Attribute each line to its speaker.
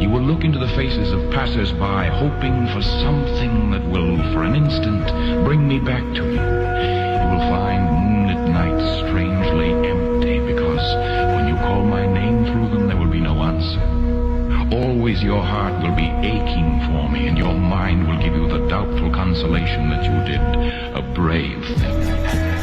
Speaker 1: You will look into the faces of passers-by, hoping for something that will, for an instant, bring me back to you. You will find moonlit nights strangely empty, because when you call my name through them, there will be no answer. Always your heart will be aching for me, and your mind will give you the doubtful consolation that you did a brave thing.